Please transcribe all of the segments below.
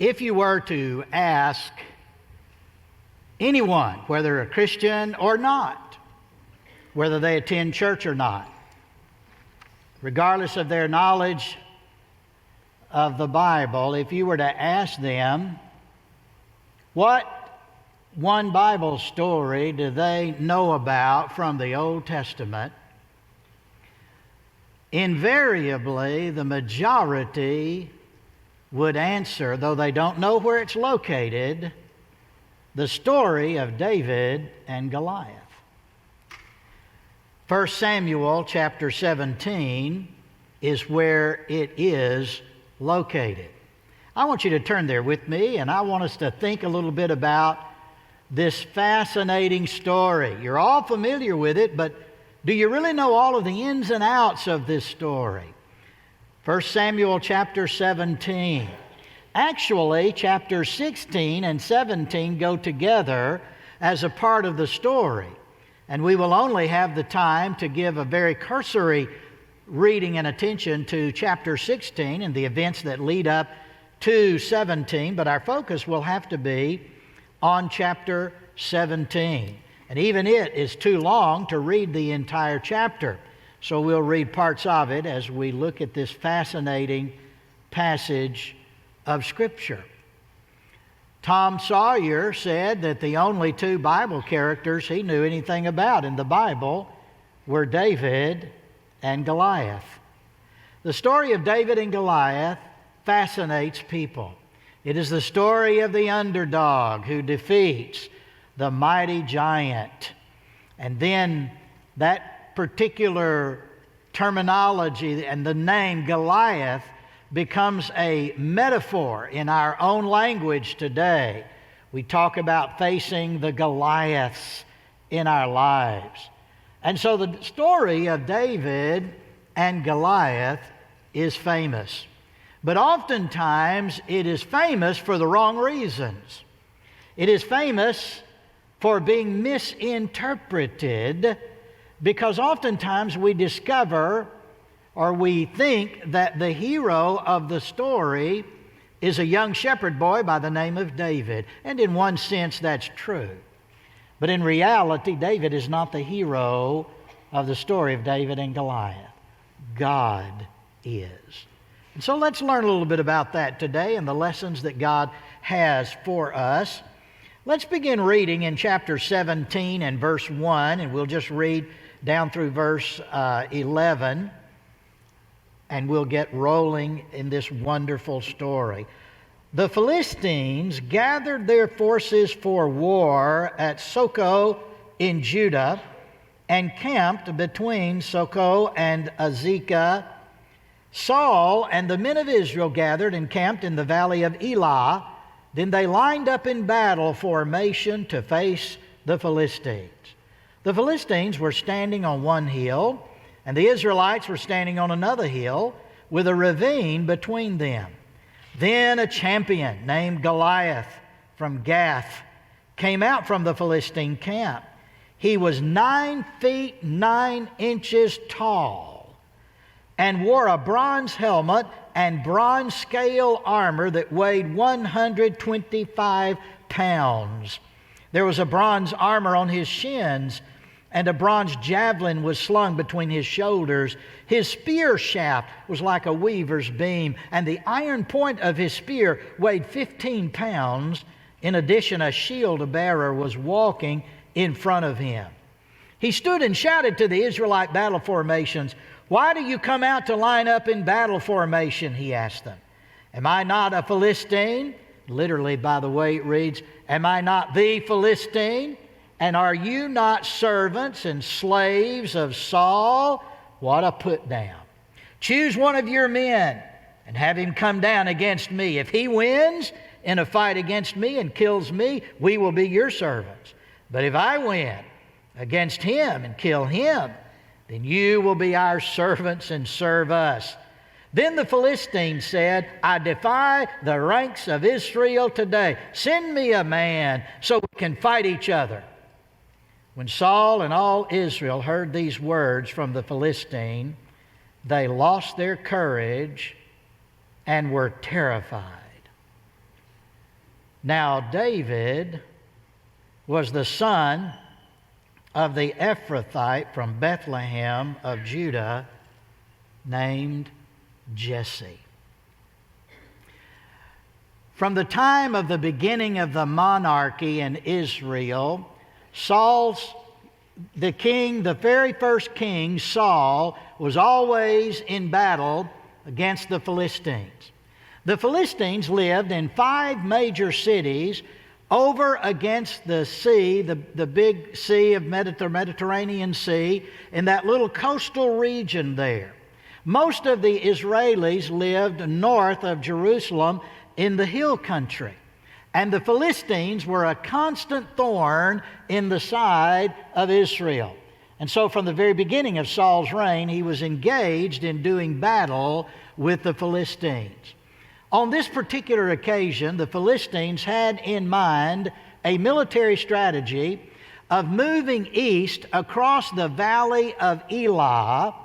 If you were to ask anyone, whether a Christian or not, whether they attend church or not, regardless of their knowledge of the Bible, if you were to ask them, what one Bible story do they know about from the Old Testament, invariably the majority would answer, though they don't know where it's located, the story of David and Goliath. 1 Samuel chapter 17 is where it is located. I want you to turn there with me, and I want us to think a little bit about this fascinating story. You're all familiar with it, but do you really know all of the ins and outs of this story? 1 Samuel chapter 17. Actually, chapter 16 and 17 go together as a part of the story. And we will only have the time to give a very cursory reading and attention to chapter 16 and the events that lead up to 17, but our focus will have to be on chapter 17. And even it is too long to read the entire chapter. So we'll read parts of it as we look at this fascinating passage of Scripture. Tom Sawyer said that the only two Bible characters he knew anything about in the Bible were David and Goliath. The story of David and Goliath fascinates people. It is the story of the underdog who defeats the mighty giant. And then that particular terminology and the name Goliath becomes a metaphor in our own language today. We talk about facing the Goliaths in our lives. And so the story of David and Goliath is famous. But oftentimes it is famous for the wrong reasons. It is famous for being misinterpreted because oftentimes we discover or we think that the hero of the story is a young shepherd boy by the name of David. And in one sense, that's true. But in reality, David is not the hero of the story of David and Goliath. God is. And so let's learn a little bit about that today and the lessons that God has for us. Let's begin reading in chapter 17 and verse 1, and we'll just read down through verse 11. And we'll get rolling in this wonderful story. The Philistines gathered their forces for war at Socoh in Judah and camped between Socoh and Azekah. Saul and the men of Israel gathered and camped in the valley of Elah. Then they lined up in battle formation to face the Philistines. The Philistines were standing on one hill, and the Israelites were standing on another hill with a ravine between them. Then a champion named Goliath from Gath came out from the Philistine camp. He was 9 feet 9 inches tall and wore a bronze helmet and bronze scale armor that weighed 125 pounds. There was a bronze armor on his shins, and a bronze javelin was slung between his shoulders. His spear shaft was like a weaver's beam, and the iron point of his spear weighed 15 pounds. In addition, a shield bearer was walking in front of him. He stood and shouted to the Israelite battle formations, "Why do you come out to line up in battle formation?" he asked them. "Am I not a Philistine?" Literally, by the way, it reads, "Am I not the Philistine? And are you not servants and slaves of Saul?" What a put down. "Choose one of your men and have him come down against me. If he wins in a fight against me and kills me, we will be your servants. But if I win against him and kill him, then you will be our servants and serve us." Then the Philistines said, "I defy the ranks of Israel today. Send me a man so we can fight each other." When Saul and all Israel heard these words from the Philistine, they lost their courage and were terrified. Now David was the son of the Ephrathite from Bethlehem of Judah named Jesse. From the time of the beginning of the monarchy in Israel, the very first king, Saul, was always in battle against the Philistines. The Philistines lived in 5 major cities over against the sea, the big sea of Mediterranean Sea, in that little coastal region there. Most of the Israelis lived north of Jerusalem in the hill country. And the Philistines were a constant thorn in the side of Israel. And so from the very beginning of Saul's reign, he was engaged in doing battle with the Philistines. On this particular occasion, the Philistines had in mind a military strategy of moving east across the valley of Elah,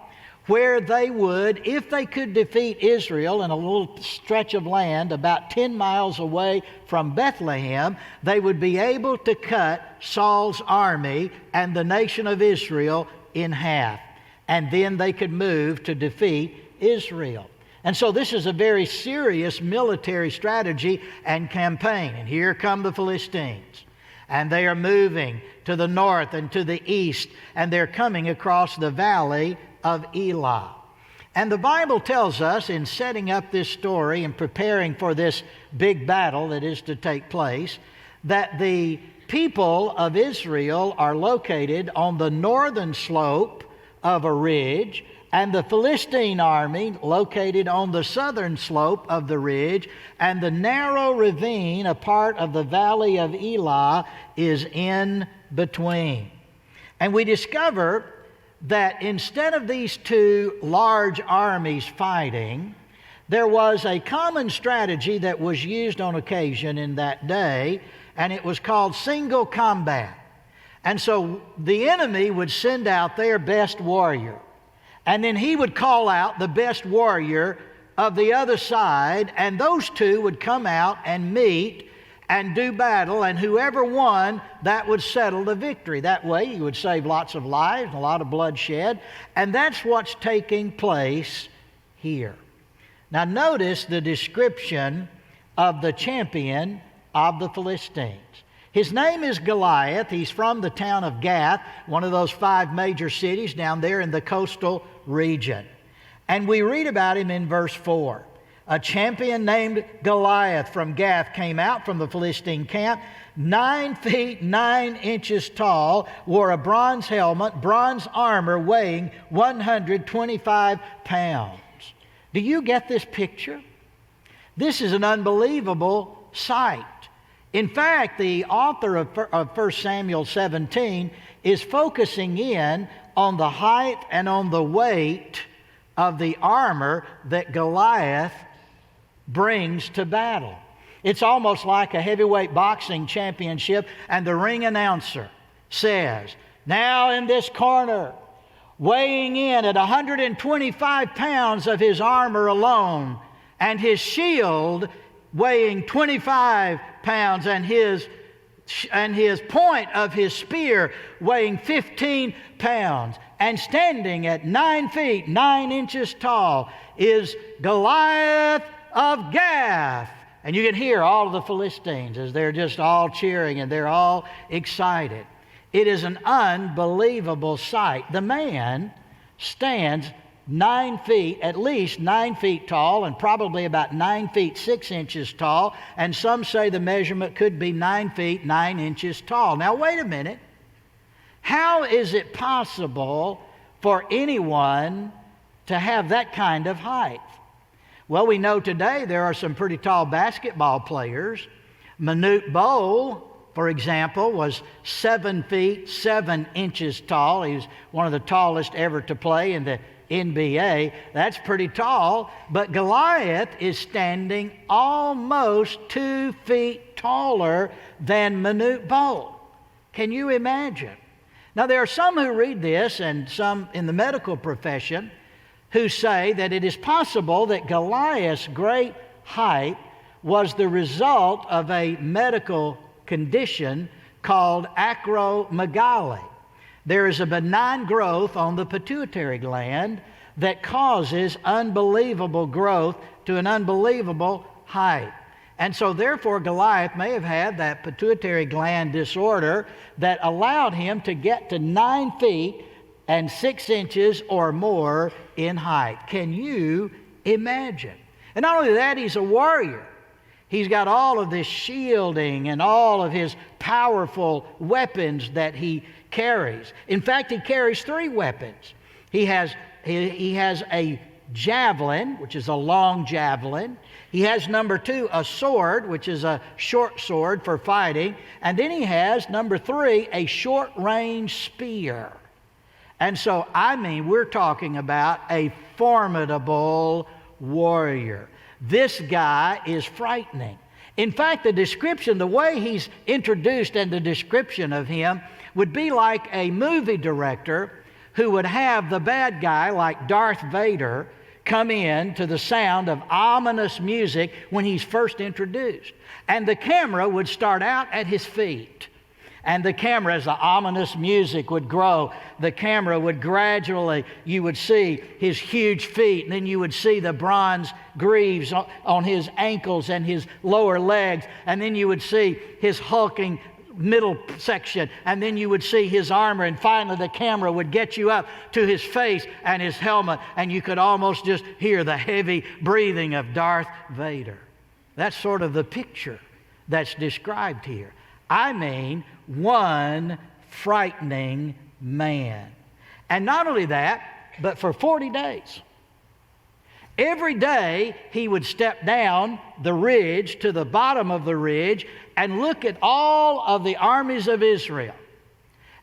where they would, if they could defeat Israel in a little stretch of land about 10 miles away from Bethlehem, they would be able to cut Saul's army and the nation of Israel in half. And then they could move to defeat Israel. And so this is a very serious military strategy and campaign. And here come the Philistines. And they are moving to the north and to the east, and they're coming across the valley of Elah. And the Bible tells us, in setting up this story and preparing for this big battle that is to take place, that the people of Israel are located on the northern slope of a ridge, and the Philistine army located on the southern slope of the ridge, and the narrow ravine, a part of the valley of Elah, is in between. And we discover that instead of these two large armies fighting, there was a common strategy that was used on occasion in that day, and it was called single combat. And so the enemy would send out their best warrior, and then he would call out the best warrior of the other side, and those two would come out and meet and do battle, and whoever won, that would settle the victory. That way you would save lots of lives and a lot of bloodshed, and that's what's taking place here. Now notice the description of the champion of the Philistines. His name is Goliath. He's from the town of Gath, one of those 5 major cities down there in the coastal region. And we read about him in verse 4. A champion named Goliath from Gath came out from the Philistine camp, 9 feet 9 inches tall, wore a bronze helmet, bronze armor weighing 125 pounds. Do you get this picture? This is an unbelievable sight. In fact, the author of 1 Samuel 17 is focusing in on the height and on the weight of the armor that Goliath brings to battle. It's almost like a heavyweight boxing championship, and the ring announcer says, now in this corner, weighing in at 125 pounds of his armor alone, and his shield weighing 25 pounds, and his point of his spear weighing 15 pounds, and standing at 9 feet 9 inches tall is Goliath of Gath. And you can hear all of the Philistines as they're just all cheering and they're all excited. It is an unbelievable sight. The man stands 9 feet, at least 9 feet tall, and probably about 9 feet 6 inches tall, and some say the measurement could be 9 feet 9 inches tall. Now wait a minute. How is it possible for anyone to have that kind of height? Well, we know today there are some pretty tall basketball players. Manute Bol, for example, was 7 feet 7 inches tall. He was one of the tallest ever to play in the NBA. That's pretty tall. But Goliath is standing almost 2 feet taller than Manute Bol. Can you imagine? Now, there are some who read this, and some in the medical profession, who say that it is possible that Goliath's great height was the result of a medical condition called acromegaly. There is a benign growth on the pituitary gland that causes unbelievable growth to an unbelievable height. And so therefore Goliath may have had that pituitary gland disorder that allowed him to get to 9 feet and 6 inches or more in height. Can you imagine? And not only that, he's a warrior. He's got all of this shielding and all of his powerful weapons that he carries. In fact, he carries 3 weapons. He has a javelin, which is a long javelin. He has, number 2, a sword, which is a short sword for fighting. And then he has, number 3, a short-range spear. And so, we're talking about a formidable warrior. This guy is frightening. In fact, the description, the way he's introduced and the description of him would be like a movie director who would have the bad guy, like Darth Vader, come in to the sound of ominous music when he's first introduced. And the camera would start out at his feet. And the camera, as the ominous music would grow, the camera would gradually, you would see his huge feet, and then you would see the bronze greaves on his ankles and his lower legs, and then you would see his hulking middle section, and then you would see his armor, and finally the camera would get you up to his face and his helmet, and you could almost just hear the heavy breathing of Darth Vader. That's sort of the picture that's described here. One frightening man. And not only that, but for 40 days. Every day he would step down the ridge to the bottom of the ridge and look at all of the armies of Israel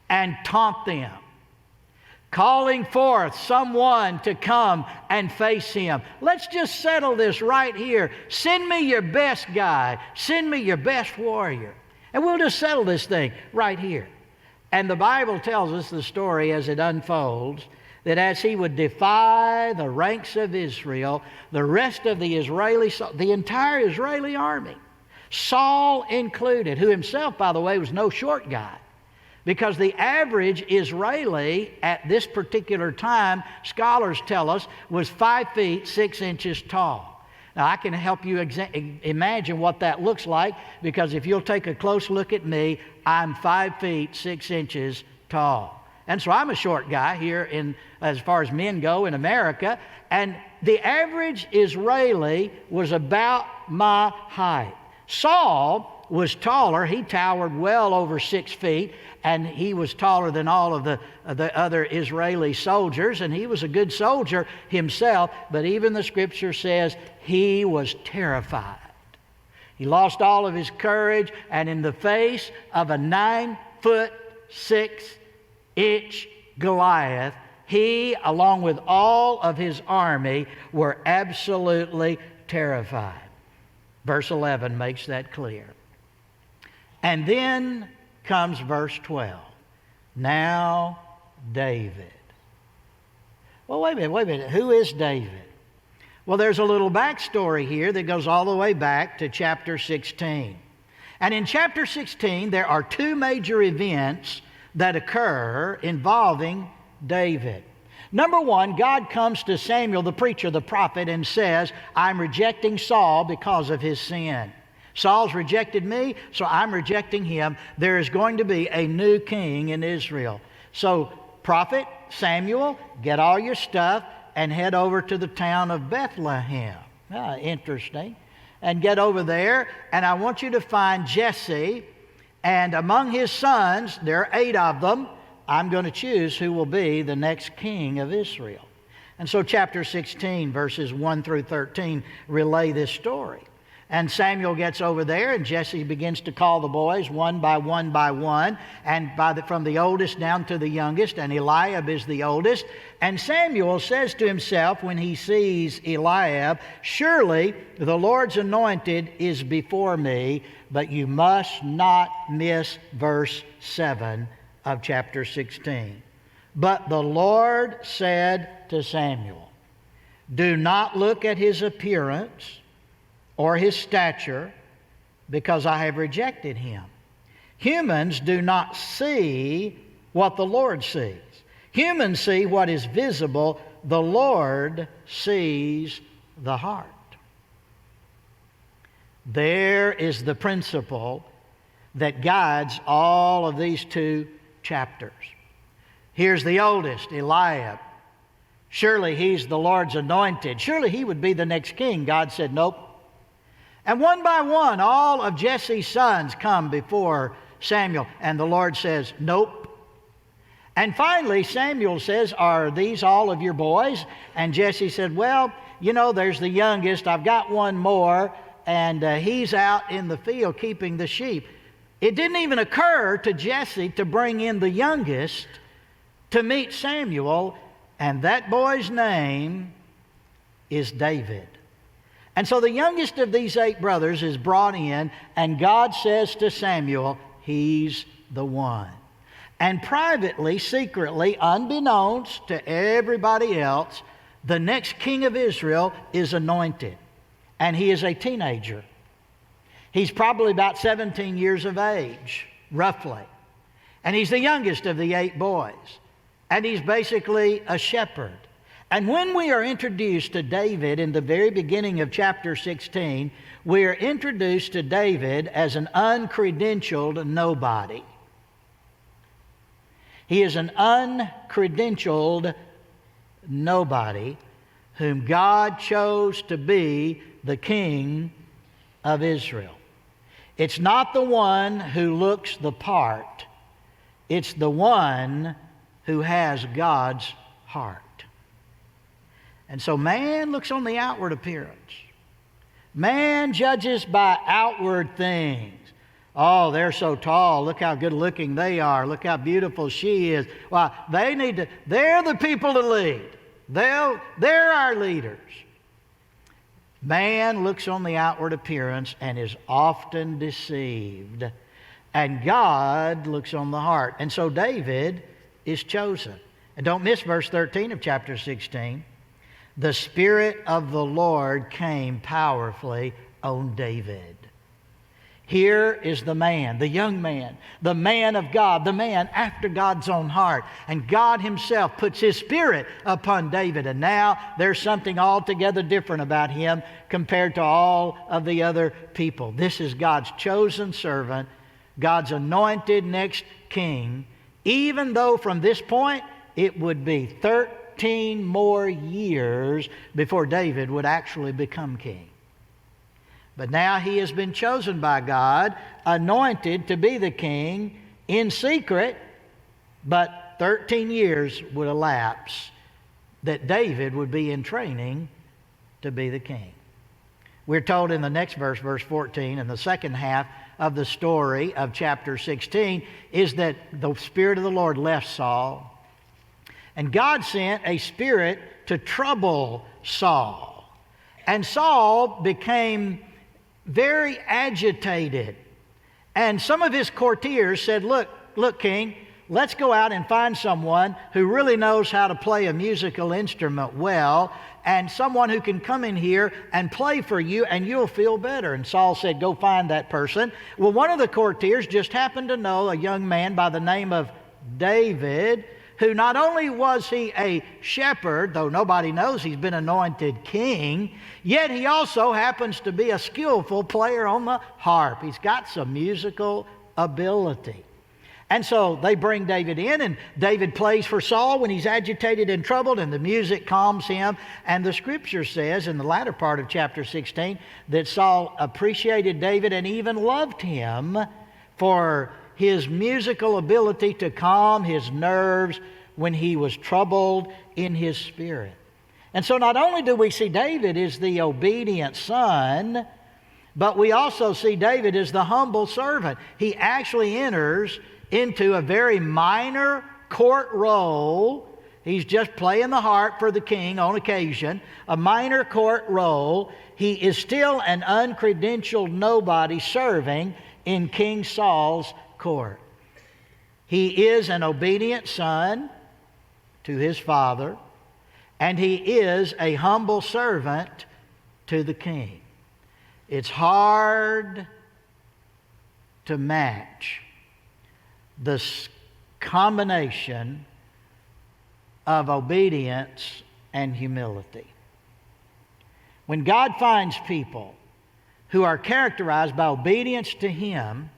and taunt them, calling forth someone to come and face him. Let's just settle this right here. Send me your best guy. Send me your best warrior. And we'll just settle this thing right here. And the Bible tells us the story as it unfolds, that as he would defy the ranks of Israel, the rest of the entire Israeli army, Saul included, who himself, by the way, was no short guy, because the average Israeli at this particular time, scholars tell us, was 5 feet 6 inches tall. Now, I can help you imagine what that looks like, because if you'll take a close look at me, I'm 5 feet 6 inches tall. And so I'm a short guy here as far as men go in America, and the average Israeli was about my height. Saul was taller. He towered well over 6 feet, and he was taller than all of the other Israeli soldiers, and he was a good soldier himself, but even the Scripture says he was terrified. He lost all of his courage, and in the face of a 9 foot 6 inch Goliath, he, along with all of his army, were absolutely terrified. Verse 11 makes that clear. And then comes verse 12. Now David. Well, wait a minute. Who is David? Well, there's a little backstory here that goes all the way back to chapter 16. And in chapter 16, there are 2 major events that occur involving David. Number 1, God comes to Samuel, the preacher, the prophet, and says, I'm rejecting Saul because of his sin. Saul's rejected me, so I'm rejecting him. There is going to be a new king in Israel. So, prophet Samuel, get all your stuff and head over to the town of Bethlehem. Interesting. And get over there, and I want you to find Jesse, and among his sons, there are 8 of them, I'm going to choose who will be the next king of Israel. And so chapter 16, verses 1 through 13 relay this story. And Samuel gets over there, and Jesse begins to call the boys one by one by one, and from the oldest down to the youngest, and Eliab is the oldest. And Samuel says to himself when he sees Eliab, surely the Lord's anointed is before me, but you must not miss verse 7 of chapter 16. But the Lord said to Samuel, do not look at his appearance or his stature, because I have rejected him. Humans do not see what the Lord sees. Humans see what is visible. The Lord sees the heart. There is the principle that guides all of these two chapters. Here's the oldest, Eliab. Surely he's the Lord's anointed. Surely he would be the next king. God said, nope. And one by one, all of Jesse's sons come before Samuel, and the Lord says, nope. And finally, Samuel says, are these all of your boys? And Jesse said, well, there's the youngest. I've got one more, and he's out in the field keeping the sheep. It didn't even occur to Jesse to bring in the youngest to meet Samuel, and that boy's name is David. And so the youngest of these 8 brothers is brought in, and God says to Samuel, he's the one. And privately, secretly, unbeknownst to everybody else, the next king of Israel is anointed. And he is a teenager. He's probably about 17 years of age, roughly. And he's the youngest of the 8 boys. And he's basically a shepherd. And when we are introduced to David in the very beginning of chapter 16, we are introduced to David as an uncredentialed nobody. He is an uncredentialed nobody whom God chose to be the king of Israel. It's not the one who looks the part. It's the one who has God's heart. And so man looks on the outward appearance. Man judges by outward things. Oh, they're so tall. Look how good looking they are. Look how beautiful she is. Well, they're the people to lead. They're our leaders. Man looks on the outward appearance and is often deceived. And God looks on the heart. And so David is chosen. And don't miss verse 13 of chapter 16. The Spirit of the Lord came powerfully on David. Here is the man, the young man, the man of God, the man after God's own heart. And God himself puts his Spirit upon David. And now there's something altogether different about him compared to all of the other people. This is God's chosen servant, God's anointed next king, even though from this point it would be 13 more years before David would actually become king. But now he has been chosen by God, anointed to be the king in secret, but 13 years would elapse that David would be in training to be the king. We're told in the next verse, verse 14, in the second half of the story of chapter 16, is that the Spirit of the Lord left Saul. And God sent a spirit to trouble Saul. And Saul became very agitated. And some of his courtiers said, look, King, let's go out and find someone who really knows how to play a musical instrument well, and someone who can come in here and play for you, and you'll feel better. And Saul said, go find that person. Well, one of the courtiers just happened to know a young man by the name of David, who not only was he a shepherd, though nobody knows he's been anointed king, yet he also happens to be a skillful player on the harp. He's got some musical ability. And so they bring David in, and David plays for Saul when he's agitated and troubled, and the music calms him. And the scripture says in the latter part of chapter 16 that Saul appreciated David and even loved him for his musical ability to calm his nerves when he was troubled in his spirit. And so not only do we see David as the obedient son, but we also see David as the humble servant. He actually enters into a very minor court role. He's just playing the harp for the king on occasion, a minor court role. He is still an uncredentialed nobody serving in King Saul's court. He is an obedient son to his father, and he is a humble servant to the king. It's hard to match the combination of obedience and humility. When God finds people who are characterized by obedience to Him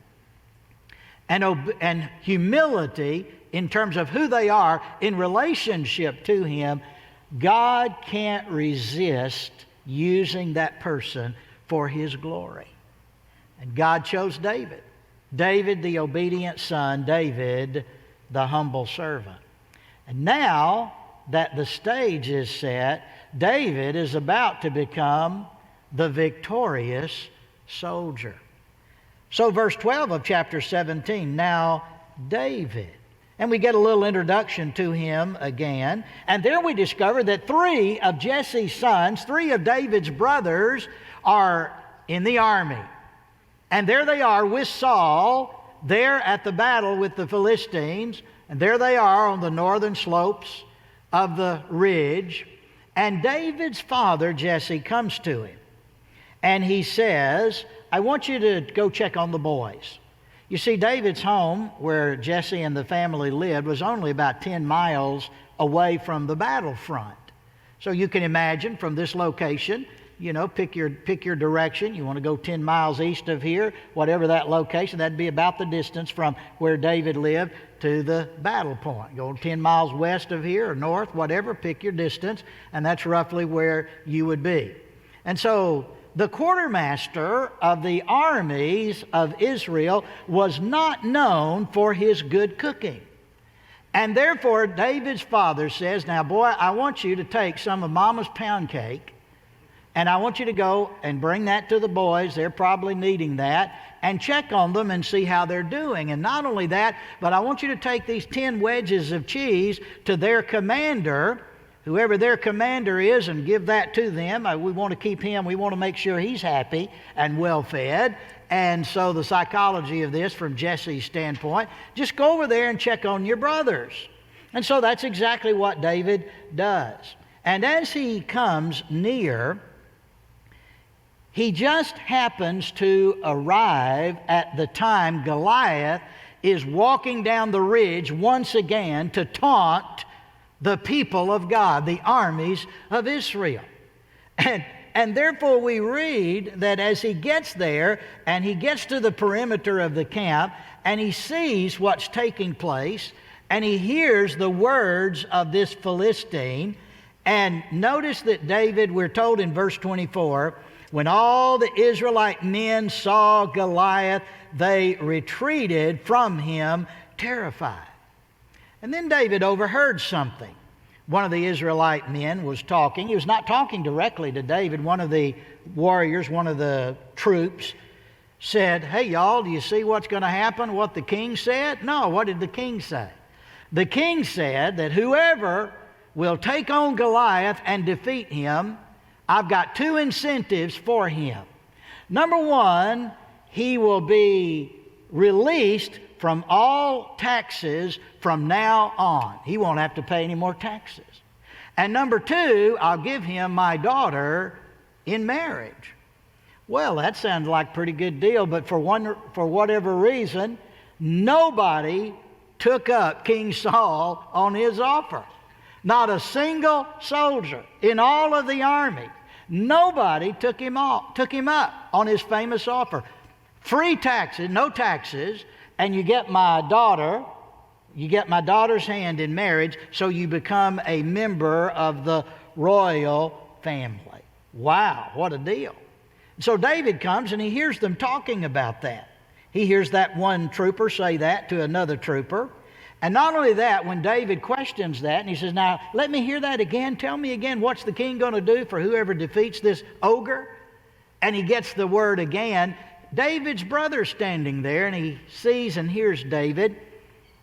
and humility in terms of who they are in relationship to Him, God can't resist using that person for His glory. And God chose David. David, the obedient son, David, the humble servant. And now that the stage is set, David is about to become the victorious soldier. So verse 12 of chapter 17, now David. And we get a little introduction to him again. And there we discover that 3 of Jesse's sons, 3 of David's brothers, are in the army. And there they are with Saul, there at the battle with the Philistines. And there they are on the northern slopes of the ridge. And David's father, Jesse, comes to him. And he says, I want you to go check on the boys. You see, David's home, where Jesse and the family lived, was only about 10 miles away from the battlefront. So you can imagine from this location, you know, pick your direction. You want to go 10 miles east of here, whatever that location, that'd be about the distance from where David lived to the battle point. Go 10 miles west of here or north, whatever, pick your distance, and that's roughly where you would be. And so the quartermaster of the armies of Israel was not known for his good cooking. And therefore, David's father says, now boy, I want you to take some of Mama's pound cake, and I want you to go and bring that to the boys. They're probably needing that. And check on them and see how they're doing. And not only that, but I want you to take these 10 wedges of cheese to their commander, whoever their commander is, and give that to them. We want to keep him. We want to make sure he's happy and well-fed. And so the psychology of this from Jesse's standpoint, just go over there and check on your brothers. And so that's exactly what David does. And as he comes near, he just happens to arrive at the time Goliath is walking down the ridge once again to taunt the people of God, the armies of Israel. And therefore we read that as he gets there and he gets to the perimeter of the camp and he sees what's taking place and he hears the words of this Philistine. And notice that David, we're told in verse 24, when all the Israelite men saw Goliath, they retreated from him terrified. And then David overheard something. One of the Israelite men was talking. He was not talking directly to David. One of the warriors, one of the troops, said, hey, y'all, do you see what's going to happen? What the king said? No, what did the king say? The king said that whoever will take on Goliath and defeat him, I've got 2 incentives for him. Number 1, he will be released from all taxes from now on. He won't have to pay any more taxes. And number 2, I'll give him my daughter in marriage. Well, that sounds like a pretty good deal, but for whatever reason, nobody took up King Saul on his offer. Not a single soldier in all of the army. Nobody took him up on his famous offer. Free taxes, no taxes, and you get my daughter's hand in marriage, so you become a member of the royal family. Wow, what a deal. So David comes and he hears them talking about that. He hears that one trooper say that to another trooper. And not only that, when David questions that, and he says, now, let me hear that again. Tell me again, what's the king going to do for whoever defeats this ogre? And he gets the word again. David's brother's standing there, and he sees and hears David,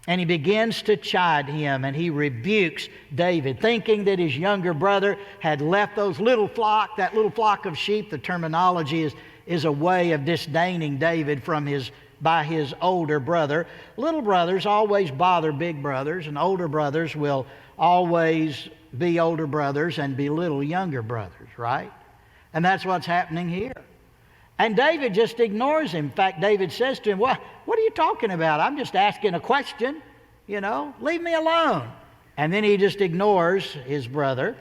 and he begins to chide him, and he rebukes David, thinking that his younger brother had left that little flock of sheep. The terminology is a way of disdaining David by his older brother. Little brothers always bother big brothers, and older brothers will always be older brothers and belittle younger brothers, right? And that's what's happening here. And David just ignores him. In fact, David says to him, what are you talking about? I'm just asking a question. Leave me alone. And then he just ignores his brother,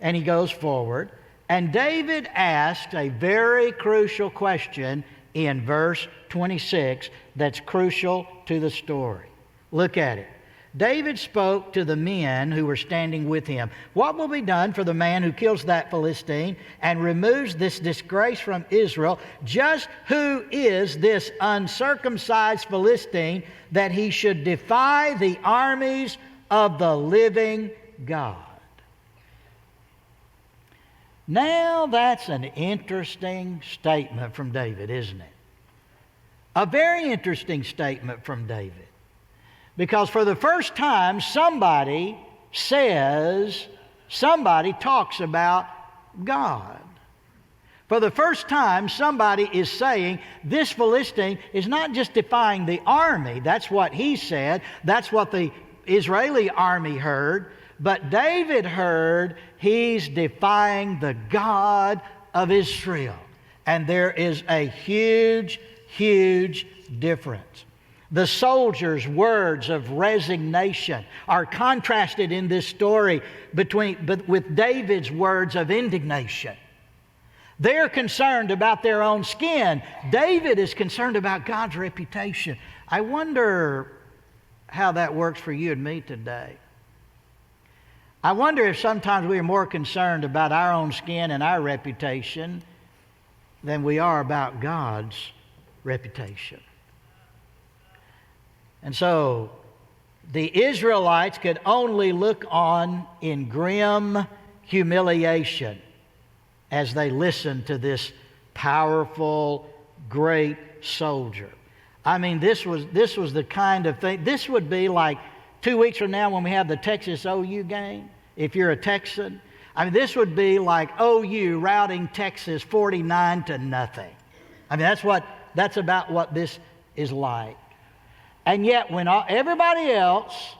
and he goes forward. And David asked a very crucial question in verse 26 that's crucial to the story. Look at it. David spoke to the men who were standing with him. What will be done for the man who kills that Philistine and removes this disgrace from Israel? Just who is this uncircumcised Philistine that he should defy the armies of the living God? Now that's an interesting statement from David, isn't it? A very interesting statement from David. Because for the first time, somebody talks about God. For the first time, somebody is saying this Philistine is not just defying the army. That's what he said. That's what the Israeli army heard. But David heard he's defying the God of Israel. And there is a huge, huge difference. The soldiers' words of resignation are contrasted in this story with David's words of indignation. They're concerned about their own skin. David is concerned about God's reputation. I wonder how that works for you and me today. I wonder if sometimes we are more concerned about our own skin and our reputation than we are about God's reputation. And so the Israelites could only look on in grim humiliation as they listened to this powerful, great soldier. I mean, this was the kind of thing. This would be like 2 weeks from now when we have the Texas OU game, if you're a Texan. I mean, this would be like OU routing Texas 49-0. I mean, that's about what this is like. And yet, when everybody else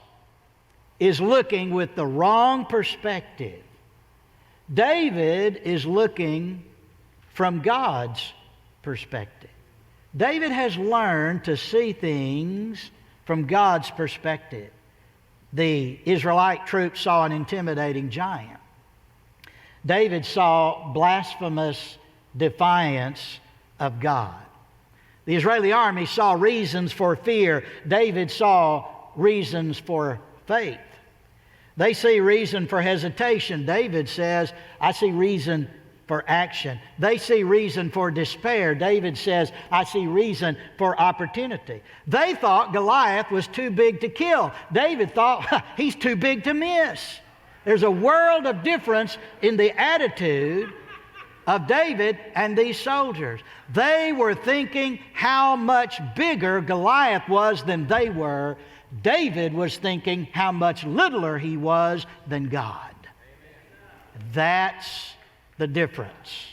is looking with the wrong perspective, David is looking from God's perspective. David has learned to see things from God's perspective. The Israelite troops saw an intimidating giant. David saw blasphemous defiance of God. The Israeli army saw reasons for fear. David saw reasons for faith. They see reason for hesitation. David says, I see reason for action. They see reason for despair. David says, I see reason for opportunity. They thought Goliath was too big to kill. David thought, he's too big to miss. There's a world of difference in the attitude of David and these soldiers. They were thinking how much bigger Goliath was than they were. David was thinking how much littler he was than God. That's the difference.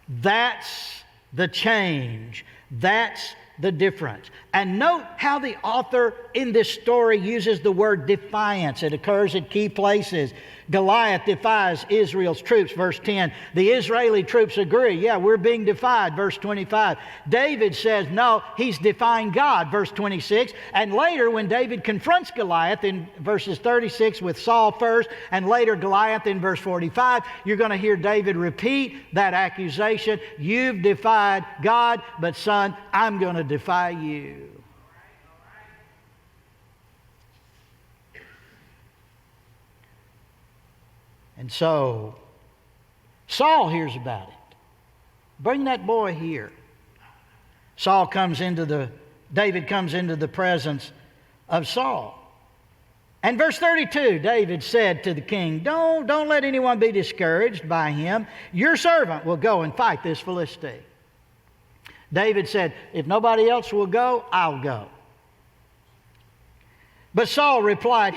That's the change. That's the difference. And note how the author in this story uses the word defiance. It occurs at key places. Goliath defies Israel's troops, verse 10. The Israeli troops agree, yeah, we're being defied, verse 25. David says, no, he's defying God, verse 26. And later, when David confronts Goliath in verses 36 with Saul first, and later Goliath in verse 45, you're going to hear David repeat that accusation. You've defied God, but son, I'm going to defy you. And so Saul hears about it. Bring that boy here. David comes into the presence of Saul. And verse 32, David said to the king, don't let anyone be discouraged by him. Your servant will go and fight this Philistine. David said, if nobody else will go, I'll go. But Saul replied,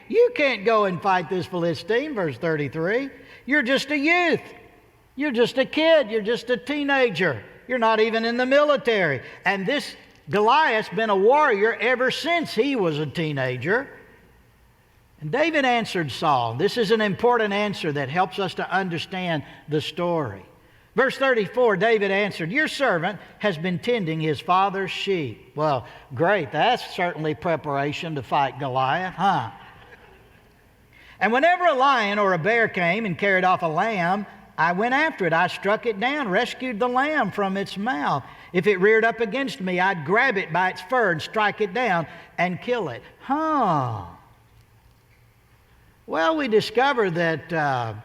you can't go and fight this Philistine, verse 33. You're just a youth. You're just a kid. You're just a teenager. You're not even in the military. And this Goliath's been a warrior ever since he was a teenager. And David answered Saul. This is an important answer that helps us to understand the story. Verse 34, David answered, "Your servant has been tending his father's sheep." Well, great. That's certainly preparation to fight Goliath, huh? "And whenever a lion or a bear came and carried off a lamb, I went after it. I struck it down, rescued the lamb from its mouth. If it reared up against me, I'd grab it by its fur and strike it down and kill it." Well, we discover that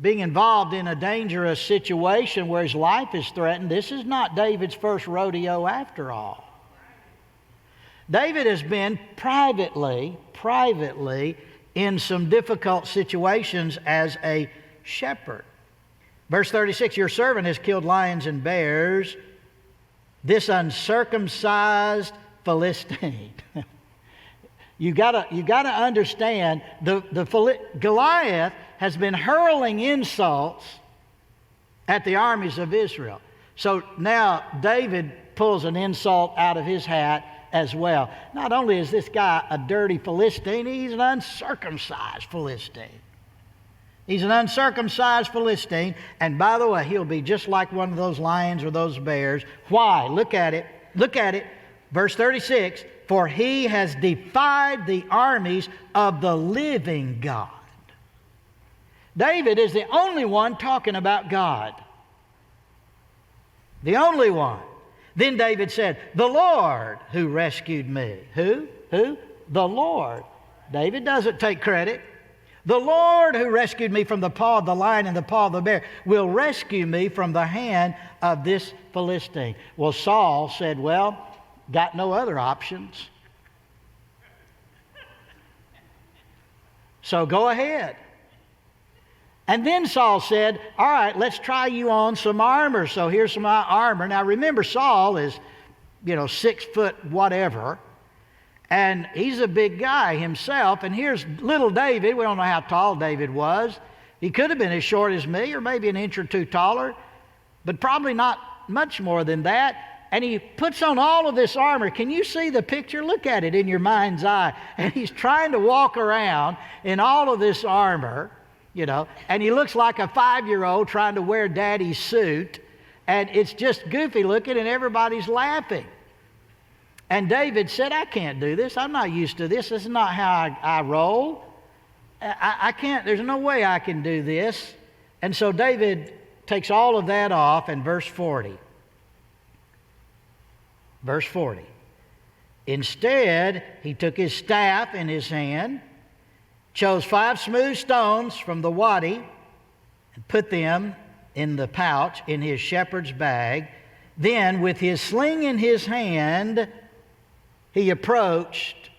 being involved in a dangerous situation where his life is threatened, this is not David's first rodeo after all. David has been privately in some difficult situations as a shepherd. Verse 36, "Your servant has killed lions and bears, this uncircumcised Philistine." You gotta understand, Goliath has been hurling insults at the armies of Israel. So now David pulls an insult out of his hat as well. Not only is this guy a dirty Philistine, he's an uncircumcised Philistine. He's an uncircumcised Philistine, and by the way, he'll be just like one of those lions or those bears. Why? Look at it. Verse 36, "For he has defied the armies of the living God." David is the only one talking about God. The only one. Then David said, "The Lord who rescued me." Who? The Lord. David doesn't take credit. "The Lord who rescued me from the paw of the lion and the paw of the bear will rescue me from the hand of this Philistine." Well, Saul said, "Well, got no other options. So go ahead." And then Saul said, "All right, let's try you on some armor. So here's some armor." Now remember, Saul is, 6 foot whatever. And he's a big guy himself. And here's little David. We don't know how tall David was. He could have been as short as me, or maybe an inch or two taller, but probably not much more than that. And he puts on all of this armor. Can you see the picture? Look at it in your mind's eye. And he's trying to walk around in all of this armor, and he looks like a 5-year-old trying to wear daddy's suit. And it's just goofy looking, and everybody's laughing. And David said, "I can't do this. I'm not used to this. This is not how I roll. I can't, there's no way I can do this." And so David takes all of that off, and verse 40. "Instead, he took his staff in his hand, chose 5 smooth stones from the wadi, and put them in the pouch in his shepherd's bag. Then, with his sling in his hand, he approached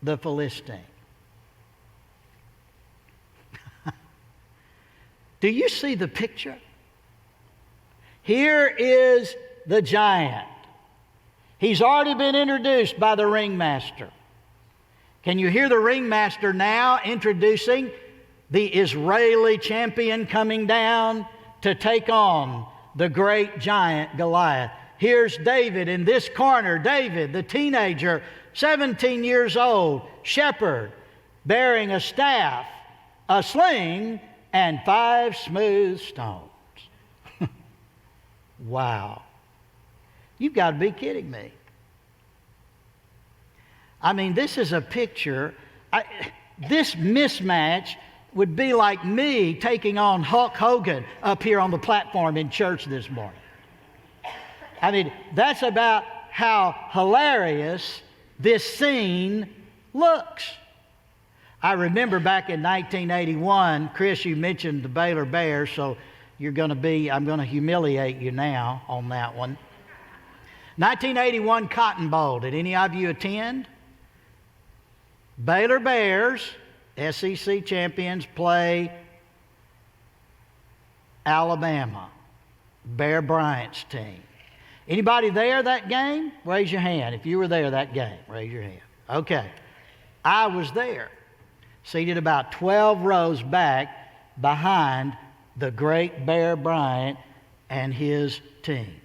the Philistine." Do you see the picture? Here is the giant. He's already been introduced by the ringmaster. Can you hear the ringmaster now introducing the Israeli champion coming down to take on the great giant Goliath? Here's David in this corner. David, the teenager, 17 years old, shepherd, bearing a staff, a sling, and 5 smooth stones. Wow. You've got to be kidding me. I mean, this is a picture. This mismatch would be like me taking on Hulk Hogan up here on the platform in church this morning. I mean, that's about how hilarious this scene looks. I remember back in 1981, Chris, you mentioned the Baylor Bears, so I'm going to humiliate you now on that one. 1981 Cotton Bowl. Did any of you attend? Baylor Bears, SEC champions, play Alabama, Bear Bryant's team. Anybody there that game? Raise your hand. If you were there that game, raise your hand. Okay. I was there, seated about 12 rows back behind the great Bear Bryant and his team.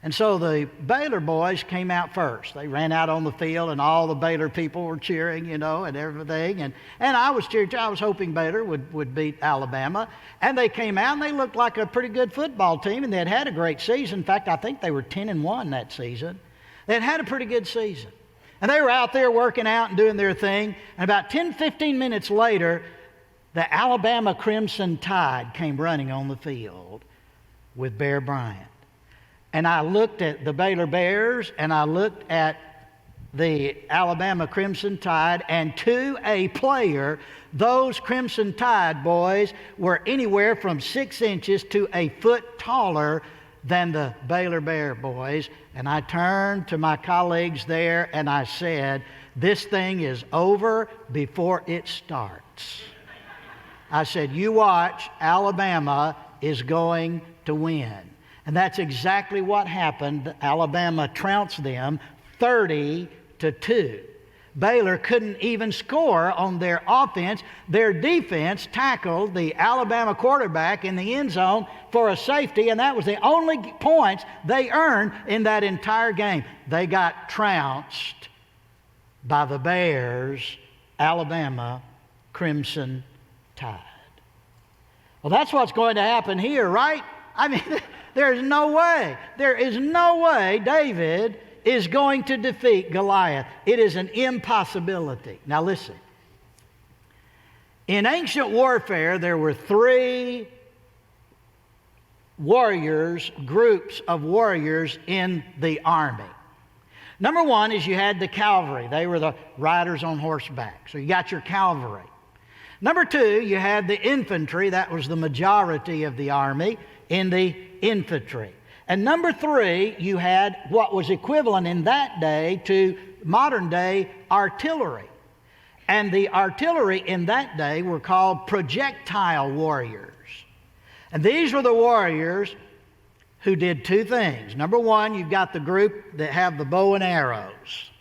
And so the Baylor boys came out first. They ran out on the field, and all the Baylor people were cheering, and everything. And I was cheering too. I was hoping Baylor would beat Alabama. And they came out, and they looked like a pretty good football team, and they had a great season. In fact, I think they were 10-1 that season. They had a pretty good season. And they were out there working out and doing their thing. And about 10-15 minutes later, the Alabama Crimson Tide came running on the field with Bear Bryant. And I looked at the Baylor Bears, and I looked at the Alabama Crimson Tide, and to a player, those Crimson Tide boys were anywhere from 6 inches to a foot taller than the Baylor Bear boys. And I turned to my colleagues there, and I said, "This thing is over before it starts." I said, "You watch, Alabama is going to win." And that's exactly what happened. Alabama trounced them 30-2. Baylor couldn't even score on their offense. Their defense tackled the Alabama quarterback in the end zone for a safety, and that was the only points they earned in that entire game. They got trounced by the Bears, Alabama Crimson Tide. Well, that's what's going to happen here, right? I mean, there is no way David is going to defeat Goliath. It is an impossibility. Now listen. In ancient warfare, there were 3 groups of warriors in the army. Number 1 is you had the cavalry. They were the riders on horseback. So you got your cavalry. Number 2, you had the infantry. That was the majority of the army in the infantry. And number 3, you had what was equivalent in that day to modern day artillery. And the artillery in that day were called projectile warriors. And these were the warriors who did 2 things. Number 1, you've got the group that have the bow and arrows.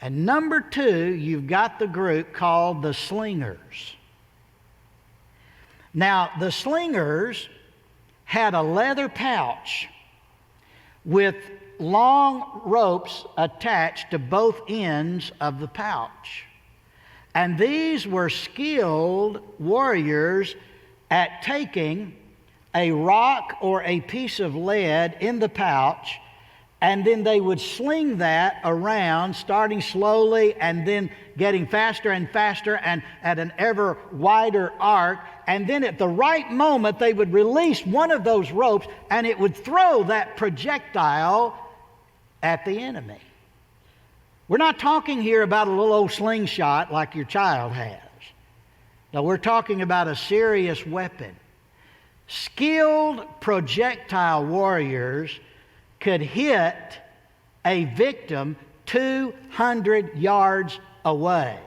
And number 2, you've got the group called the slingers. Now, the slingers had a leather pouch with long ropes attached to both ends of the pouch. And these were skilled warriors at taking a rock or a piece of lead in the pouch, and then they would sling that around, starting slowly and then getting faster and faster and at an ever wider arc. And then at the right moment, they would release one of those ropes, and it would throw that projectile at the enemy. We're not talking here about a little old slingshot like your child has. No, we're talking about a serious weapon. Skilled projectile warriors could hit a victim 200 yards away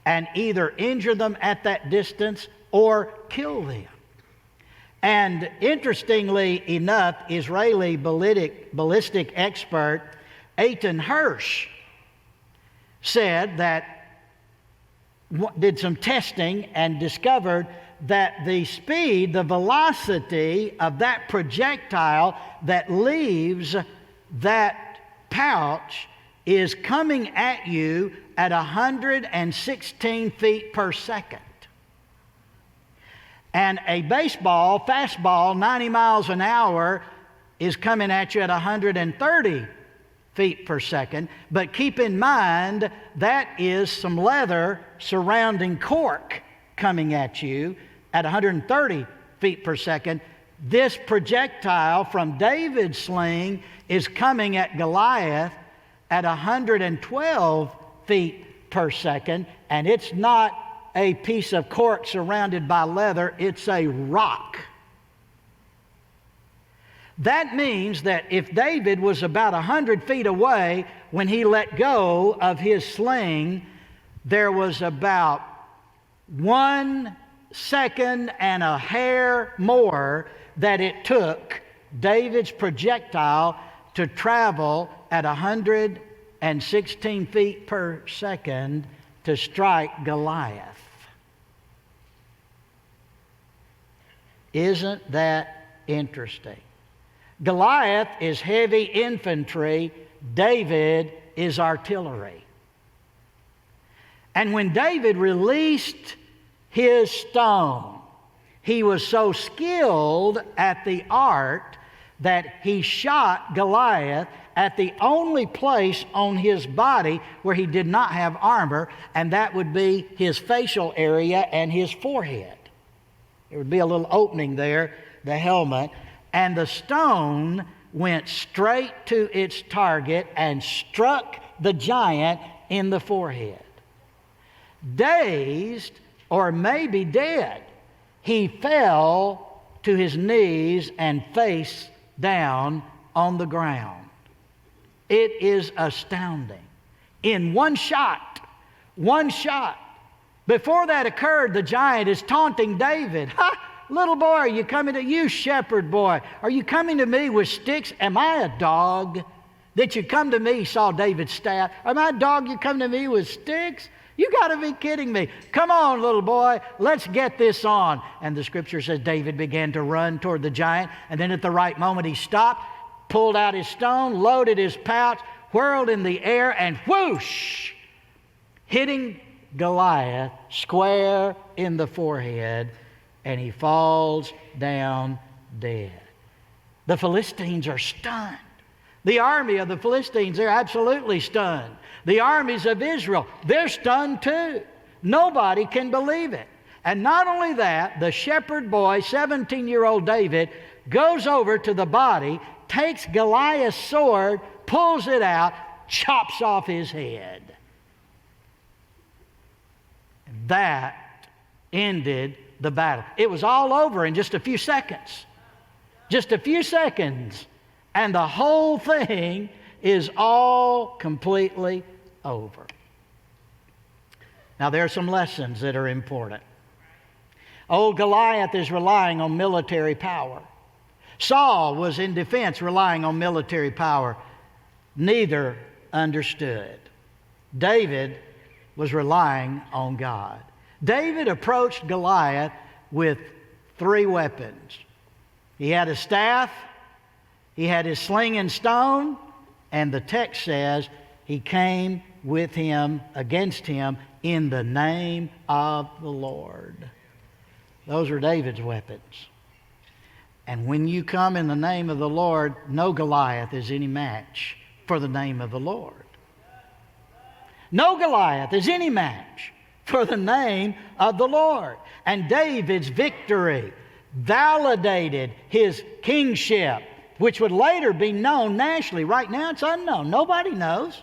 and either injure them at that distance or kill them. And interestingly enough, Israeli ballistic expert Eitan Hirsch said that, did some testing and discovered that the speed, the velocity of that projectile that leaves that pouch is coming at you at 116 feet per second. And a baseball, fastball, 90 miles an hour is coming at you at 130 feet per second. But keep in mind, that is some leather surrounding cork coming at you at 130 feet per second. This projectile from David's sling is coming at Goliath at 112 feet per second, and it's not a piece of cork surrounded by leather, it's a rock. That means that if David was about 100 feet away when he let go of his sling, there was about 1 second and a hair more that it took David's projectile to travel at 116 feet per second to strike Goliath. Isn't that interesting? Goliath is heavy infantry. David is artillery. And when David released his stone, he was so skilled at the art that he shot Goliath at the only place on his body where he did not have armor, and that would be his facial area and his forehead. There would be a little opening there, the helmet, and the stone went straight to its target and struck the giant in the forehead. Dazed, or maybe dead, he fell to his knees and face down on the ground. It is astounding. In one shot, before that occurred, the giant is taunting David. Ha! Little boy, are you coming to you, shepherd boy? Are you coming to me with sticks? Am I a dog that you come to me? He saw David's staff. Am I a dog you come to me with sticks? You got to be kidding me. Come on, little boy, let's get this on. And the scripture says David began to run toward the giant, and then at the right moment he stopped, pulled out his stone, loaded his pouch, whirled in the air, and whoosh, hitting Goliath square in the forehead, and he falls down dead. The Philistines are stunned. The army of the Philistines, they're absolutely stunned. The armies of Israel, they're stunned too. Nobody can believe it. And not only that, the shepherd boy, 17-year-old David, goes over to the body, takes Goliath's sword, pulls it out, chops off his head. And that ended the battle. It was all over in just a few seconds. Just a few seconds. And the whole thing is all completely over. Now, there are some lessons that are important. Old Goliath is relying on military power. Saul was in defense relying on military power. Neither understood. David was relying on God. David approached Goliath with 3 weapons. He had a staff, he had his sling and stone, and the text says he came with him, against him, in the name of the Lord. Those are David's weapons. And when you come in the name of the Lord, no Goliath is any match for the name of the Lord. No Goliath is any match for the name of the Lord. And David's victory validated his kingship, which would later be known nationally. Right now it's unknown. Nobody knows.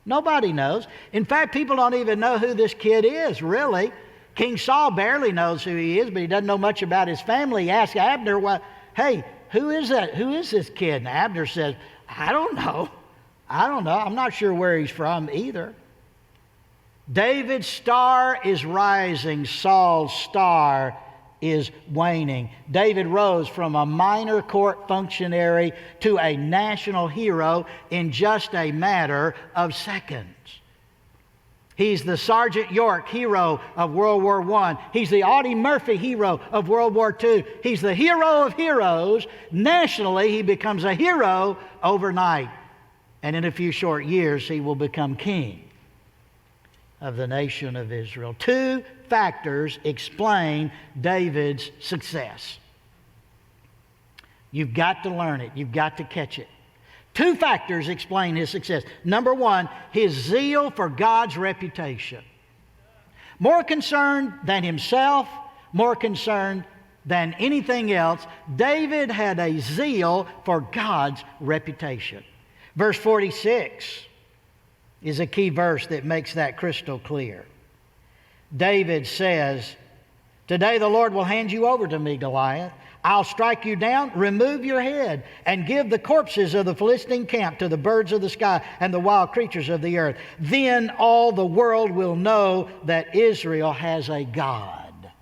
Nobody knows. In fact, people don't even know who this kid is, really. King Saul barely knows who he is, but he doesn't know much about his family. He asked Abner, well, hey, who is that? Who is this kid? And Abner says, I don't know. I'm not sure where he's from either. David's star is rising. Saul's star is waning. David rose from a minor court functionary to a national hero in just a matter of seconds. He's the Sergeant York hero of World War I. He's the Audie Murphy hero of World War II. He's the hero of heroes. Nationally, he becomes a hero overnight. And in a few short years, he will become king of the nation of Israel. 2 factors explain David's success. You've got to learn it. You've got to catch it. 2 factors explain his success. Number 1, his zeal for God's reputation. More concerned than himself, more concerned than anything else, David had a zeal for God's reputation. Verse 46 is a key verse that makes that crystal clear. David says, today the Lord will hand you over to me, Goliath. I'll strike you down, remove your head, and give the corpses of the Philistine camp to the birds of the sky and the wild creatures of the earth. Then all the world will know that Israel has a God.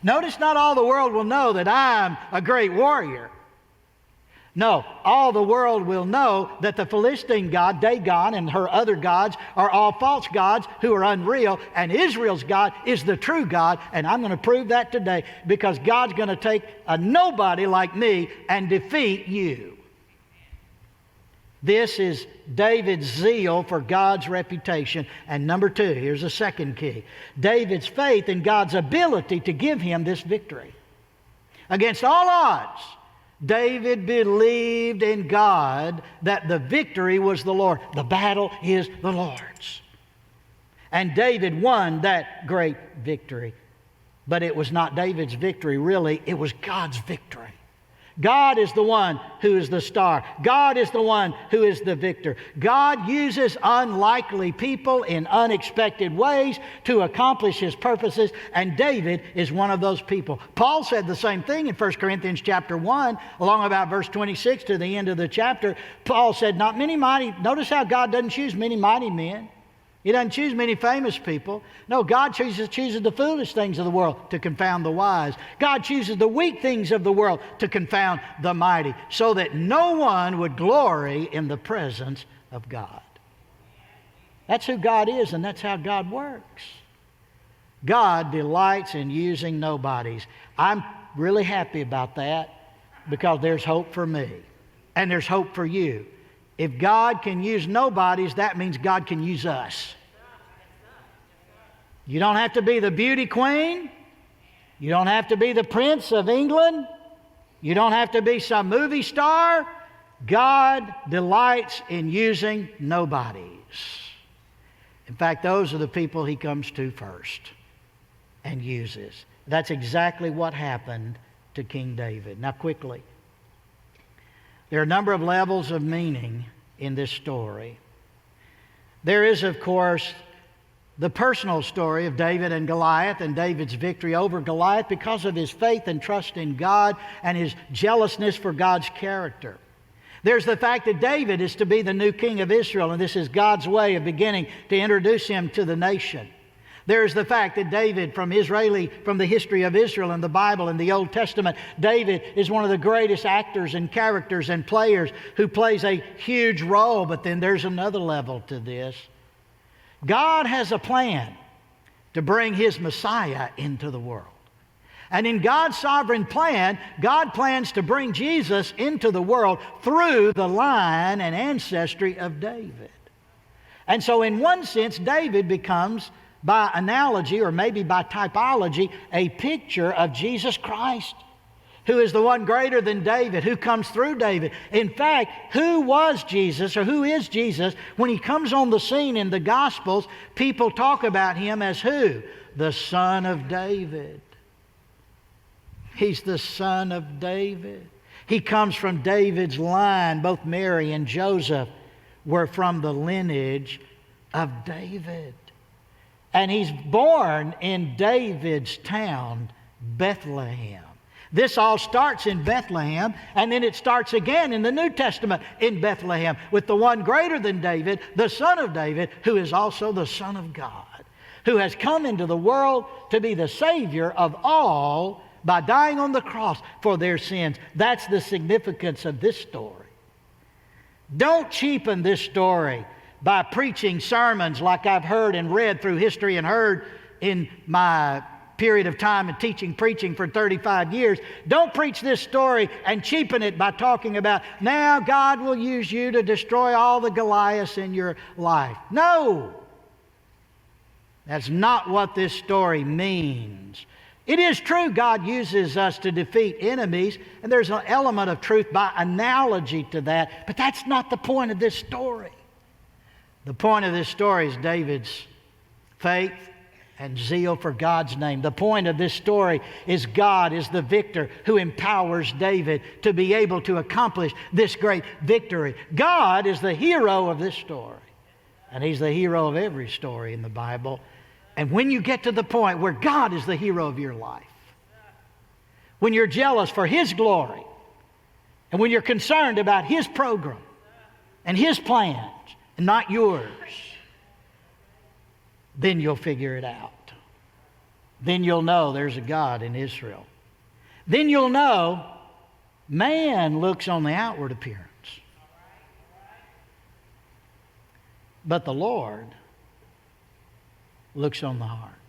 Notice not all the world will know that I'm a great warrior. No, all the world will know that the Philistine god, Dagon, and her other gods are all false gods who are unreal, and Israel's God is the true God, and I'm going to prove that today because God's going to take a nobody like me and defeat you. This is David's zeal for God's reputation. And number two, here's the second key. David's faith in God's ability to give him this victory. Against all odds, David believed in God that the victory was the Lord. The battle is the Lord's. And David won that great victory. But it was not David's victory, really. It was God's victory. God is the one who is the star. God is the one who is the victor. God uses unlikely people in unexpected ways to accomplish His purposes, and David is one of those people. Paul said the same thing in 1 Corinthians chapter 1, along about verse 26 to the end of the chapter. Paul said, not many mighty, notice how God doesn't choose many mighty men. He doesn't choose many famous people. No, God chooses the foolish things of the world to confound the wise. God chooses the weak things of the world to confound the mighty, so that no one would glory in the presence of God. That's who God is, and that's how God works. God delights in using nobodies. I'm really happy about that because there's hope for me, and there's hope for you. If God can use nobodies, that means God can use us. You don't have to be the beauty queen. You don't have to be the Prince of England. You don't have to be some movie star. God delights in using nobodies. In fact, those are the people He comes to first and uses. That's exactly what happened to King David. Now, quickly. There are a number of levels of meaning in this story. There is, of course, the personal story of David and Goliath and David's victory over Goliath because of his faith and trust in God and his jealousness for God's character. There's the fact that David is to be the new king of Israel, and this is God's way of beginning to introduce him to the nation. There's the fact that David, from the history of Israel in the Bible in the Old Testament, David is one of the greatest actors and characters and players who plays a huge role. But then there's another level to this. God has a plan to bring His Messiah into the world. And in God's sovereign plan, God plans to bring Jesus into the world through the line and ancestry of David. And so in one sense, David becomes, by analogy or maybe by typology, a picture of Jesus Christ, who is the one greater than David, who comes through David. In fact, who was Jesus, or who is Jesus? When He comes on the scene in the Gospels, people talk about Him as who? The Son of David. He's the Son of David. He comes from David's line. Both Mary and Joseph were from the lineage of David. And He's born in David's town, Bethlehem. This all starts in Bethlehem, and then it starts again in the New Testament in Bethlehem with the one greater than David, the Son of David, who is also the Son of God, who has come into the world to be the Savior of all by dying on the cross for their sins. That's the significance of this story. Don't cheapen this story by preaching sermons like I've heard and read through history and heard in my period of time and preaching for 35 years. Don't preach this story and cheapen it by talking about, now God will use you to destroy all the Goliaths in your life. No! That's not what this story means. It is true God uses us to defeat enemies, and there's an element of truth by analogy to that, but that's not the point of this story. The point of this story is David's faith and zeal for God's name. The point of this story is God is the victor who empowers David to be able to accomplish this great victory. God is the hero of this story, and He's the hero of every story in the Bible. And when you get to the point where God is the hero of your life, when you're jealous for His glory, and when you're concerned about His program and His plans and not yours, then you'll figure it out. Then you'll know there's a God in Israel. Then you'll know Man looks on the outward appearance, but the Lord looks on the heart.